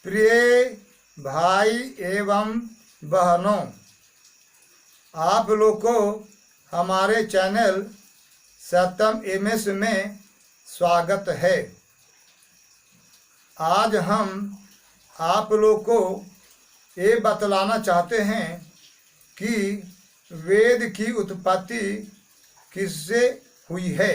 प्रिय भाई एवं बहनों, आप लोग को हमारे चैनल सत्यम एमएस में स्वागत है। आज हम आप लोग को ये बतलाना चाहते हैं कि वेद की उत्पत्ति किससे हुई है,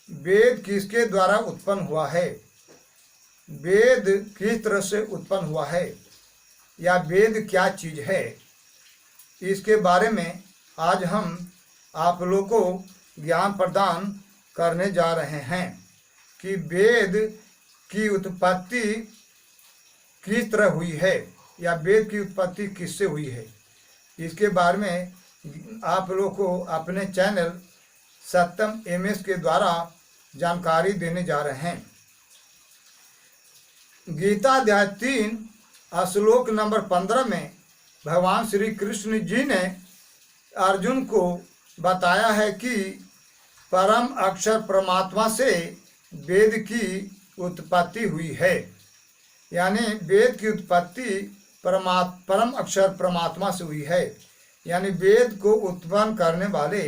वेद किसके द्वारा उत्पन्न हुआ है, वेद किस तरह से उत्पन्न हुआ है, या वेद क्या चीज़ है। इसके बारे में आज हम आप लोग को ज्ञान प्रदान करने जा रहे हैं कि वेद की उत्पत्ति किस तरह हुई है या वेद की उत्पत्ति किससे हुई है। इसके बारे में आप लोग को अपने चैनल सत्यम एमएस के द्वारा जानकारी देने जा रहे हैं। गीता अध्याय 3 श्लोक नंबर 15 में भगवान श्री कृष्ण जी ने अर्जुन को बताया है कि परम अक्षर परमात्मा से वेद की उत्पत्ति हुई है, यानी वेद की उत्पत्ति परम अक्षर परमात्मा से हुई है, यानी वेद को उत्पन्न करने वाले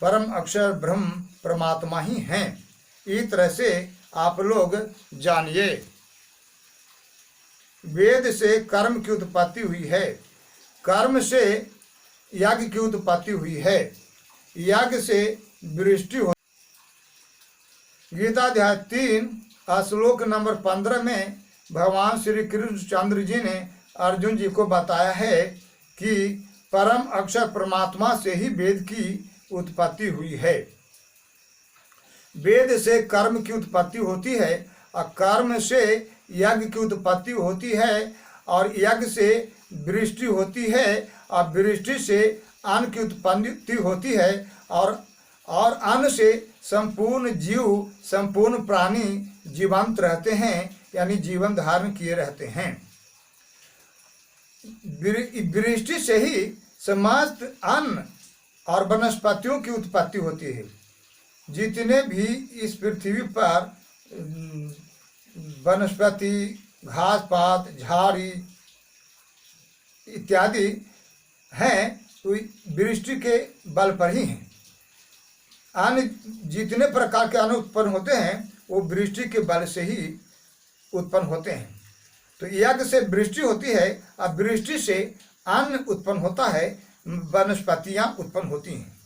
परम अक्षर ब्रह्म परमात्मा ही हैं। इस तरह से आप लोग जानिए। वेद से कर्म की उत्पत्ति हुई है, कर्म से यज्ञ की उत्पत्ति हुई है, यज्ञ से वृष्टि हो। गीता अध्याय 3 श्लोक नंबर 15 में भगवान श्री कृष्णचंद्र जी ने अर्जुन जी को बताया है कि परम अक्षर परमात्मा से ही वेद की उत्पत्ति हुई है। वेद से कर्म की उत्पत्ति होती है और कर्म से यज्ञ की उत्पत्ति होती है, और यज्ञ से वृष्टि होती है, और वृष्टि से अन्न की उत्पत्ति होती है, और अन्न से संपूर्ण जीव, संपूर्ण प्राणी जीवंत रहते हैं, यानी जीवन धारण किए रहते हैं। वृष्टि से ही समस्त अन्न और वनस्पतियों की उत्पत्ति होती है। जितने भी इस पृथ्वी पर वनस्पति, घास पात, झाड़ी इत्यादि हैं, तो वृष्टि के बल पर ही हैं। अन्न, जितने प्रकार के अन्न उत्पन्न होते हैं वो वृष्टि के बल से ही उत्पन्न होते हैं। तो यज्ञ से वृष्टि होती है और वृष्टि से अन्न उत्पन्न होता है, वनस्पतियां उत्पन्न होती हैं।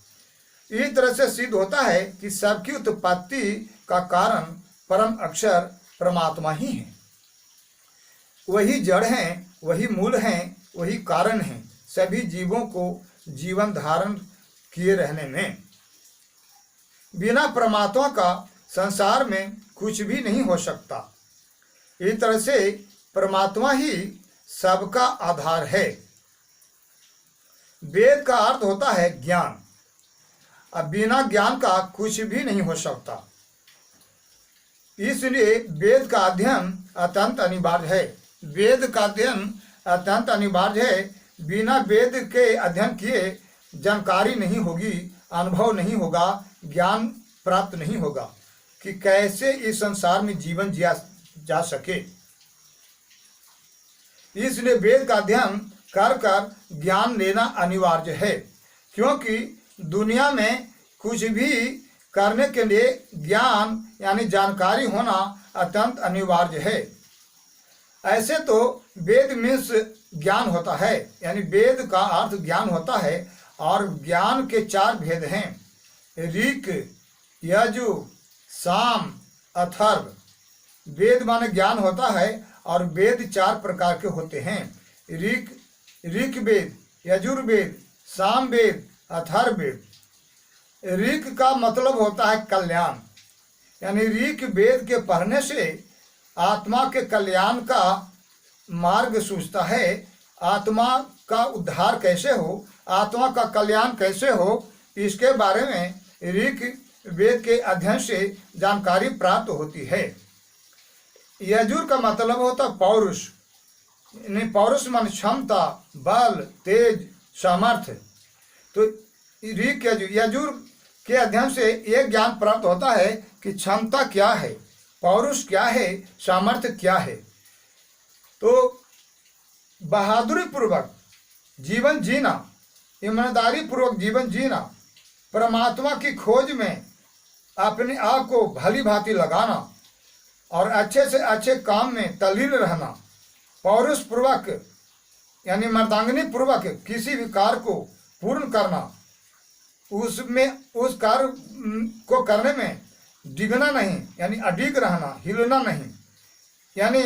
इस तरह से सिद्ध होता है कि सबकी उत्पत्ति का कारण परम अक्षर परमात्मा ही है। वही जड़ हैं, वही मूल हैं, वही कारण हैं सभी जीवों को जीवन धारण किए रहने में। बिना परमात्मा का संसार में कुछ भी नहीं हो सकता। इस तरह से परमात्मा ही सबका आधार है। वेद का अर्थ होता है ज्ञान। अब बिना ज्ञान का कुछ भी नहीं हो सकता, इसलिए वेद का अध्ययन अत्यंत अनिवार्य है। वेद का अध्ययन अत्यंत अनिवार्य है। बिना वेद के अध्ययन किए जानकारी नहीं होगी, अनुभव नहीं होगा, ज्ञान प्राप्त नहीं होगा कि कैसे इस संसार में जीवन जिया जा सके। इसलिए वेद का अध्ययन कर कर ज्ञान लेना अनिवार्य है, क्योंकि दुनिया में कुछ भी करने के लिए ज्ञान यानी जानकारी होना अत्यंत अनिवार्य है। ऐसे तो वेद मीन्स ज्ञान होता है, यानी वेद का अर्थ ज्ञान होता है, और ज्ञान के 4 भेद हैं, ऋक, यजु, साम, अथर्व। वेद माने ज्ञान होता है, और वेद 4 प्रकार के होते हैं, ऋक वेद, यजुर्वेद, साम वेद, अथर्ववेद। ऋक का मतलब होता है कल्याण, यानी ऋक वेद के पढ़ने से आत्मा के कल्याण का मार्ग सूझता है। आत्मा का उद्धार कैसे हो, आत्मा का कल्याण कैसे हो, इसके बारे में ऋक वेद के अध्ययन से जानकारी प्राप्त होती है। यजुर का मतलब होता पौरुष, यानी पौरुष मन क्षमता, बल, तेज, सामर्थ्य। तो ऋक यजुर के अध्ययन से एक ज्ञान प्राप्त होता है कि क्षमता क्या है, पौरुष क्या है, सामर्थ्य क्या है। तो बहादुरी पूर्वक जीवन जीना, ईमानदारी पूर्वक जीवन जीना, परमात्मा की खोज में अपने आप को भली भांति लगाना और अच्छे से अच्छे काम में तल्लीन रहना, पौरुष पूर्वक यानी मर्दांगनी पूर्वक किसी भी कार्य को पूर्ण करना, उसमें उस कार्य को करने में डिगना नहीं यानी अडिग रहना, हिलना नहीं, यानी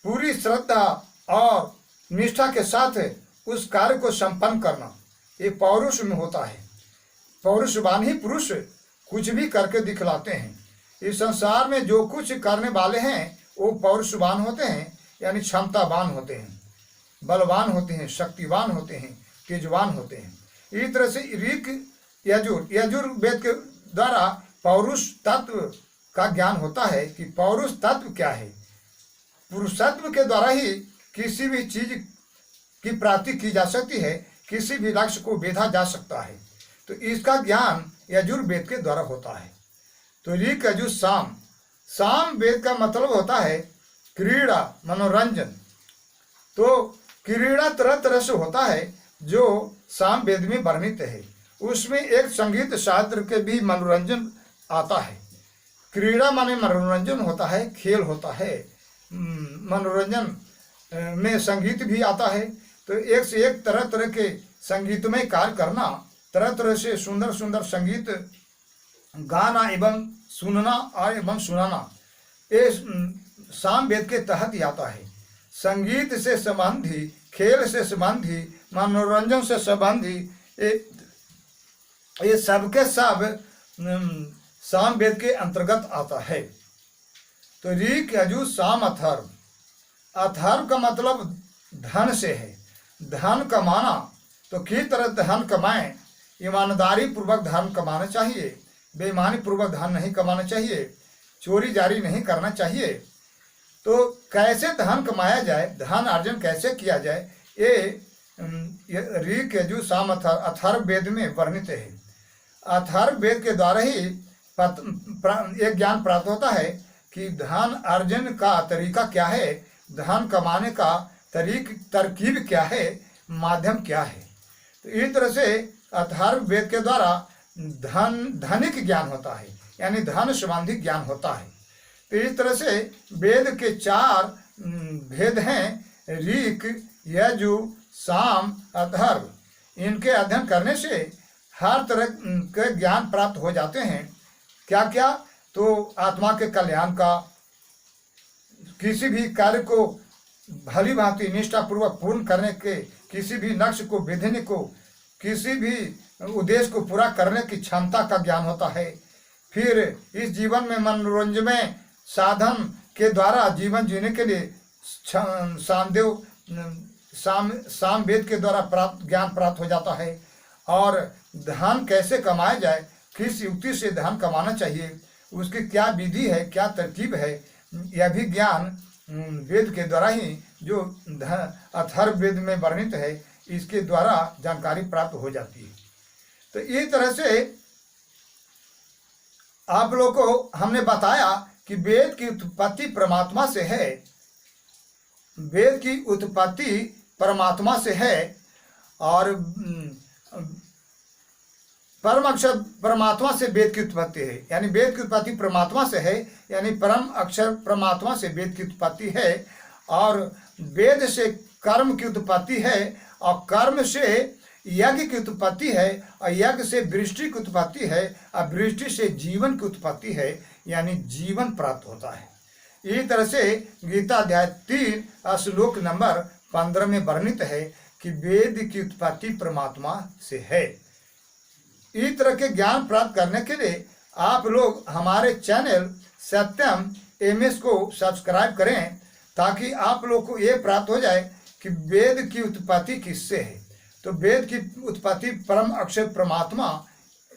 पूरी श्रद्धा और निष्ठा के साथ उस कार्य को संपन्न करना, ये पौरुष में होता है। पौरुषवान ही पुरुष कुछ भी करके दिखलाते हैं। इस संसार में जो कुछ करने वाले हैं वो पौरुषवान होते हैं, यानी क्षमतावान होते हैं, बलवान होते हैं, शक्तिवान होते हैं, तेजवान होते हैं। इस तरह से ऋक यजुर्वेद के द्वारा पौरुष तत्व का ज्ञान होता है कि पौरुष तत्व क्या है। पुरुषत्व के द्वारा ही किसी भी चीज की प्राप्ति की जा सकती है, किसी भी लक्ष्य को बेधा जा सकता है। तो इसका ज्ञान यजुर्वेद के द्वारा होता है। तो ऋक यजुर साम, साम वेद का मतलब होता है क्रीड़ा, मनोरंजन। तो क्रीड़ा तरह तरह से होता है जो साम वेद में वर्णित है। उसमें एक संगीत शास्त्र के भी मनोरंजन आता है। क्रीड़ा माने मनोरंजन होता है, खेल होता है, मनोरंजन में संगीत भी आता है। तो एक से एक तरह तरह के संगीतमय कार्य करना, तरह तरह से सुंदर सुंदर संगीत गाना एवं सुनना और एवं सुनाना, ये साम वेद के तहत ही आता है। संगीत से संबंधी, खेल से संबंधी, मनोरंजन से संबंधी ये सबके सब साम वेद के अंतर्गत आता है। तो ऋक यजुर साम अथर्व, अथर्व का मतलब धन से है, धन कमाना। तो किस तरह धन कमाएं, ईमानदारी पूर्वक धन कमाना चाहिए, बेईमानी पूर्वक धन नहीं कमाना चाहिए, चोरी जारी नहीं करना चाहिए। तो कैसे धन कमाया जाए, धन अर्जन कैसे किया जाए, ये ऋक यजुर साम अथर्व वेद में वर्णित है। अथर्व वेद के द्वारा ही एक ज्ञान प्राप्त होता है कि धन अर्जन का तरीका क्या है, धन कमाने का तरकीब क्या है, माध्यम क्या है। तो इस तरह से अथर्व वेद के द्वारा धनिक ज्ञान होता है, यानी धन संबंधी ज्ञान होता है। तो इस तरह से वेद के 4 भेद हैं, ऋक, यजु, साम, अथर्व। इनके अध्ययन करने से हर तरह के ज्ञान प्राप्त हो जाते हैं। क्या क्या? तो आत्मा के कल्याण का, किसी भी कार्य को भली भांति निष्ठापूर्वक पूर्ण करने के, किसी भी लक्ष्य को विधिने को, किसी भी उद्देश्य को पूरा करने की क्षमता का ज्ञान होता है। फिर इस जीवन में मनोरंजन साधन के द्वारा जीवन जीने के लिए साम वेद के द्वारा ज्ञान प्राप्त हो जाता है। और धन कैसे कमाया जाए, किस युक्ति से धन कमाना चाहिए, उसकी क्या विधि है, क्या तरकीब है, यह भी ज्ञान वेद के द्वारा ही, जो अथर्व वेद में वर्णित है, इसके द्वारा जानकारी प्राप्त हो जाती है। तो इस तरह से आप लोग को हमने बताया कि वेद की उत्पत्ति परमात्मा से है, वेद की उत्पत्ति परमात्मा से है, और परम अक्षर परमात्मा से वेद की उत्पत्ति है, यानी वेद की उत्पत्ति परमात्मा से है, यानी परम अक्षर परमात्मा से वेद की उत्पत्ति है। और वेद से कर्म की उत्पत्ति है, और कर्म से यज्ञ की उत्पत्ति है, और यज्ञ से वृष्टि की उत्पत्ति है, और वृष्टि से जीवन की उत्पत्ति है, यानी जीवन प्राप्त होता है। इसी तरह से गीता अध्याय 3 श्लोक नंबर 15 में वर्णित है कि वेद की उत्पत्ति परमात्मा से है। इस तरह के ज्ञान प्राप्त करने के लिए आप लोग हमारे चैनल सत्यम MS को सब्सक्राइब करें, ताकि आप लोग को ये प्राप्त हो जाए कि वेद की उत्पत्ति किससे है। तो वेद की उत्पत्ति परम अक्षर परमात्मा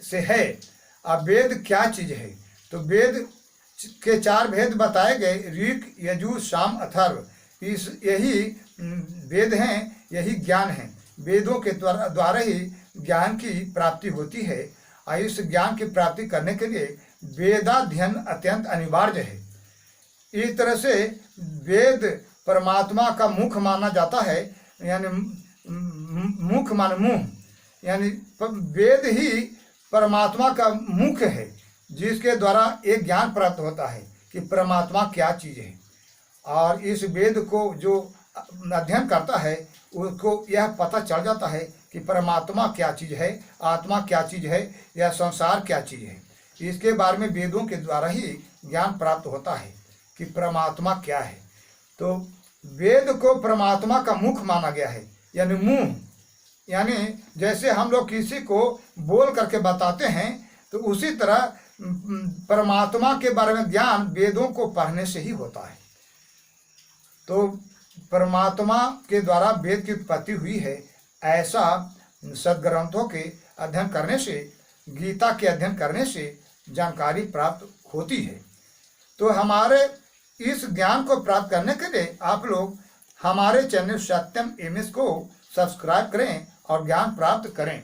से है। अब वेद क्या चीज है? तो वेद के 4 भेद बताए गए, ऋक, यजुर, साम, अथर्व। यही वेद हैं, यही ज्ञान है। वेदों के द्वारा ही ज्ञान की प्राप्ति होती है, और इस ज्ञान की प्राप्ति करने के लिए वेदाध्ययन अत्यंत अनिवार्य है। इस तरह से वेद परमात्मा का मुख माना जाता है, यानी मुख मान मुंह, यानी वेद ही परमात्मा का मुख है, जिसके द्वारा एक ज्ञान प्राप्त होता है कि परमात्मा क्या चीज़ है। और इस वेद को जो अध्ययन करता है उसको यह पता चल जाता है कि परमात्मा क्या चीज़ है, आत्मा क्या चीज़ है, यह संसार क्या चीज़ है। इसके बारे में वेदों के द्वारा ही ज्ञान प्राप्त होता है कि परमात्मा क्या है। तो वेद को परमात्मा का मुख माना गया है, यानी मुंह, यानी जैसे हम लोग किसी को बोल करके बताते हैं तो उसी तरह परमात्मा के बारे में ज्ञान वेदों को पढ़ने से ही होता है। तो परमात्मा के द्वारा वेद की उत्पत्ति हुई है, ऐसा सदग्रंथों के अध्ययन करने से, गीता के अध्ययन करने से जानकारी प्राप्त होती है। तो हमारे इस ज्ञान को प्राप्त करने के लिए आप लोग हमारे चैनल सत्यम एमएस को सब्सक्राइब करें और ज्ञान प्राप्त करें।